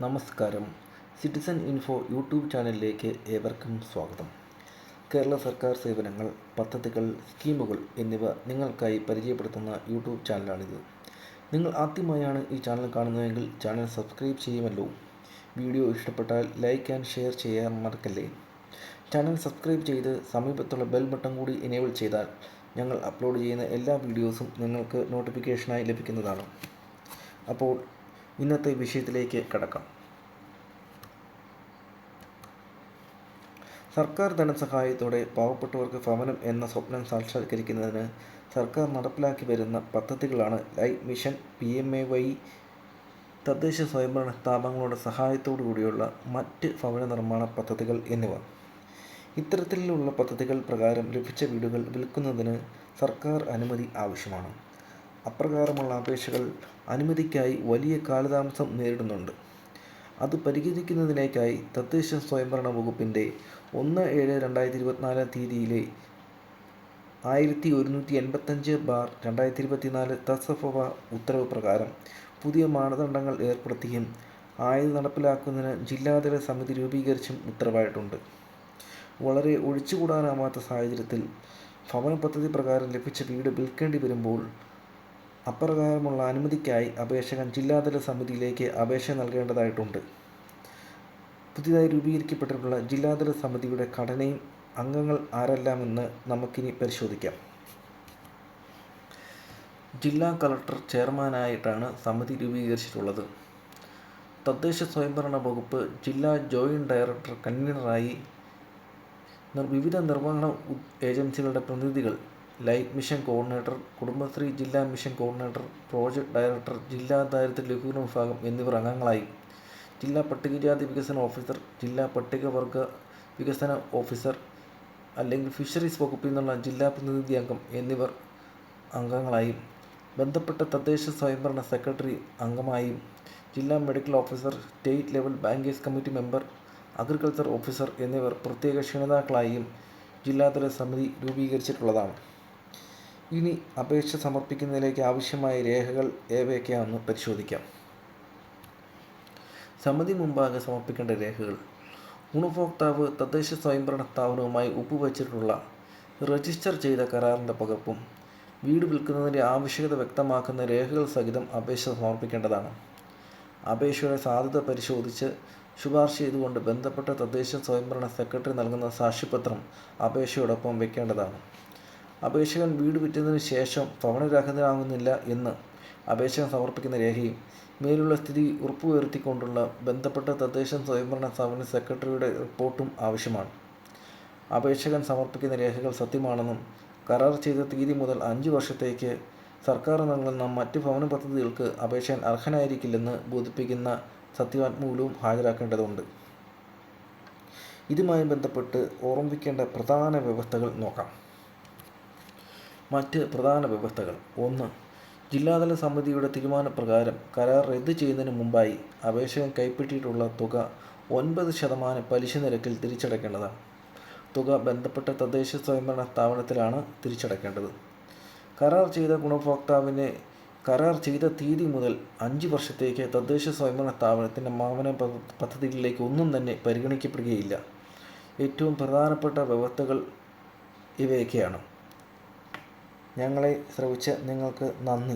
നമസ്കാരം. Citizen info YouTube ചാനലിലേക്ക് ഏവർക്കും സ്വാഗതം. കേരള സർക്കാർ സേവനങ്ങൾ, പദ്ധതികൾ, സ്കീമുകൾ എന്നിവ നിങ്ങൾക്കായി പരിചയപ്പെടുത്തുന്ന യൂട്യൂബ് ചാനലാണിത്. നിങ്ങൾ ആദ്യമായാണ് ഈ ചാനൽ കാണുന്നതെങ്കിൽ ചാനൽ സബ്സ്ക്രൈബ് ചെയ്യുമല്ലോ. വീഡിയോ ഇഷ്ടപ്പെട്ടാൽ ലൈക്ക് ആൻഡ് ഷെയർ ചെയ്യാൻ മറക്കല്ലേ. ചാനൽ സബ്സ്ക്രൈബ് ചെയ്ത് സമീപത്തുള്ള ബെൽ ബട്ടൺ കൂടി എനേബിൾ ചെയ്താൽ ഞങ്ങൾ അപ്ലോഡ് ചെയ്യുന്ന എല്ലാ വീഡിയോസും നിങ്ങൾക്ക് നോട്ടിഫിക്കേഷനായി ലഭിക്കുന്നതാണ്. അപ്പോൾ ഇന്നത്തെ വിഷയത്തിലേക്ക് കടക്കാം. സർക്കാർ ധനസഹായത്തോടെ പാവപ്പെട്ടവർക്ക് ഭവനം എന്ന സ്വപ്നം സാക്ഷാത്കരിക്കുന്നതിന് സർക്കാർ നടപ്പിലാക്കി വരുന്ന പദ്ധതികളാണ് ലൈഫ് മിഷൻ, PMAY, തദ്ദേശ സ്വയംഭരണ സ്ഥാപനങ്ങളുടെ സഹായത്തോടു കൂടിയുള്ള മറ്റ് ഭവന നിർമ്മാണ പദ്ധതികൾ എന്നിവ. ഇത്തരത്തിലുള്ള പദ്ധതികൾ പ്രകാരം ലഭിച്ച വീടുകൾ വിൽക്കുന്നതിന് സർക്കാർ അനുമതി ആവശ്യമാണ്. അപ്രകാരമുള്ള അപേക്ഷകൾ അനുമതിക്കായി വലിയ കാലതാമസം നേരിടുന്നുണ്ട്. അത് പരിഹരിക്കുന്നതിനേക്കായി തദ്ദേശ സ്വയംഭരണ വകുപ്പിൻ്റെ 1/7/2024 തീയതിയിലെ 1185/2024 തത്സഭ ഉത്തരവ് പ്രകാരം പുതിയ മാനദണ്ഡങ്ങൾ ഏർപ്പെടുത്തിയും ആയത് നടപ്പിലാക്കുന്നതിന് ജില്ലാതല സമിതി രൂപീകരിച്ചും ഉത്തരവായിട്ടുണ്ട്. വളരെ ഒഴിച്ചുകൂടാനാവാത്ത സാഹചര്യത്തിൽ ഭവന പദ്ധതി പ്രകാരം ലഭിച്ച വീട് വിൽക്കേണ്ടി വരുമ്പോൾ അപ്രകാരമുള്ള അനുമതിക്കായി അപേക്ഷകൻ ജില്ലാതല സമിതിയിലേക്ക് അപേക്ഷ നൽകേണ്ടതായിട്ടുണ്ട്. പുതിയതായി രൂപീകരിക്കപ്പെട്ടിട്ടുള്ള ജില്ലാതല സമിതിയുടെ ഘടനയും അംഗങ്ങൾ ആരെല്ലാമെന്ന് നമുക്കിനി പരിശോധിക്കാം. ജില്ലാ കളക്ടർ ചെയർമാനായിട്ടാണ് സമിതി രൂപീകരിച്ചിട്ടുള്ളത്. തദ്ദേശ സ്വയംഭരണ വകുപ്പ് ജില്ലാ ജോയിൻറ്റ് ഡയറക്ടർ കൺവീനറായി വിവിധ നിർവഹണ ഏജൻസികളുടെ പ്രതിനിധികൾ, ലൈഫ് മിഷൻ കോർഡിനേറ്റർ, കുടുംബശ്രീ ജില്ലാ മിഷൻ കോർഡിനേറ്റർ, പ്രോജക്ട് ഡയറക്ടർ, ജില്ലാ ദാരിദ്ര്യ ലഘൂകരണ വിഭാഗം എന്നിവർ അംഗങ്ങളായി ജില്ലാ പട്ടികജാതി വികസന ഓഫീസർ, ജില്ലാ പട്ടികവർഗ വികസന ഓഫീസർ അല്ലെങ്കിൽ ഫിഷറീസ് വകുപ്പിൽ നിന്നുള്ള ജില്ലാ പ്രതിനിധി അംഗം എന്നിവർ അംഗങ്ങളായും, ബന്ധപ്പെട്ട തദ്ദേശ സ്വയംഭരണ സെക്രട്ടറി അംഗമായും, ജില്ലാ medical officer, state level bankers committee member, agriculture officer എന്നിവർ പ്രത്യേക ക്ഷണിതാക്കളായും ജില്ലാതല സമിതി രൂപീകരിച്ചിട്ടുള്ളതാണ്. ഇനി അപേക്ഷ സമർപ്പിക്കുന്നതിലേക്ക് ആവശ്യമായ രേഖകൾ ഏവയൊക്കെയാണെന്ന് പരിശോധിക്കാം. സമിതി മുമ്പാകെ സമർപ്പിക്കേണ്ട രേഖകൾ: ഗുണഭോക്താവ് തദ്ദേശ സ്വയംഭരണ സ്ഥാപനവുമായി ഒപ്പുവച്ചിട്ടുള്ള രജിസ്റ്റർ ചെയ്ത കരാറിൻ്റെ പകർപ്പും വീട് വിൽക്കുന്നതിൻ്റെ ആവശ്യകത വ്യക്തമാക്കുന്ന രേഖകൾ സഹിതം അപേക്ഷ സമർപ്പിക്കേണ്ടതാണ്. അപേക്ഷയുടെ സാധുത പരിശോധിച്ച് ശുപാർശ ചെയ്തുകൊണ്ട് ബന്ധപ്പെട്ട തദ്ദേശ സ്വയംഭരണ സെക്രട്ടറി നൽകുന്ന സാക്ഷ്യപത്രം അപേക്ഷയോടൊപ്പം വയ്ക്കേണ്ടതാണ്. അപേക്ഷകൻ വീട് വിറ്റതിനു ശേഷം ഭവനരഹിതനാകുന്നില്ല എന്ന് അപേക്ഷകൻ സമർപ്പിക്കുന്ന രേഖയും മേലുള്ള സ്ഥിതി ഉറപ്പുവരുത്തിക്കൊണ്ടുള്ള ബന്ധപ്പെട്ട തദ്ദേശ സ്വയംഭരണ സ്ഥാപന സെക്രട്ടറിയുടെ റിപ്പോർട്ടും ആവശ്യമാണ്. അപേക്ഷകൻ സമർപ്പിക്കുന്ന രേഖകൾ സത്യമാണെന്നും കരാർ ചെയ്ത തീയതി മുതൽ 5 വർഷത്തേക്ക് സർക്കാർ നൽകുന്ന മറ്റ് ഭവന പദ്ധതികൾക്ക് അപേക്ഷകൻ അർഹനായിരിക്കില്ലെന്ന് ബോധിപ്പിക്കുന്ന സത്യവാങ്മൂലവും ഹാജരാക്കേണ്ടതുണ്ട്. ഇതുമായി ബന്ധപ്പെട്ട് ഓർമ്മിക്കേണ്ട പ്രധാന വ്യവസ്ഥകൾ നോക്കാം. മറ്റ് പ്രധാന വ്യവസ്ഥകൾ: 1. ജില്ലാതല സമിതിയുടെ തീരുമാനപ്രകാരം കരാർ റദ്ദ് ചെയ്യുന്നതിന് മുമ്പായി അപേക്ഷകൻ കൈപ്പറ്റിയിട്ടുള്ള തുക 9% പലിശ നിരക്കിൽ തിരിച്ചടയ്ക്കേണ്ടതാണ്. തുക ബന്ധപ്പെട്ട തദ്ദേശ സ്വയംഭരണ സ്ഥാപനത്തിലാണ് തിരിച്ചടയ്ക്കേണ്ടത്. കരാർ ചെയ്ത ഗുണഭോക്താവിനെ കരാർ ചെയ്ത തീയതി മുതൽ 5 വർഷത്തേക്ക് തദ്ദേശ സ്വയംഭരണ സ്ഥാപനത്തിൻ്റെ ഭവന പദ്ധതികളിലേക്ക് ഒന്നും തന്നെ പരിഗണിക്കപ്പെടുകയില്ല. ഏറ്റവും പ്രധാനപ്പെട്ട വ്യവസ്ഥകൾ ഇവയൊക്കെയാണ്. ഞങ്ങളെ ശ്രവിച്ച നിങ്ങൾക്ക് നന്ദി.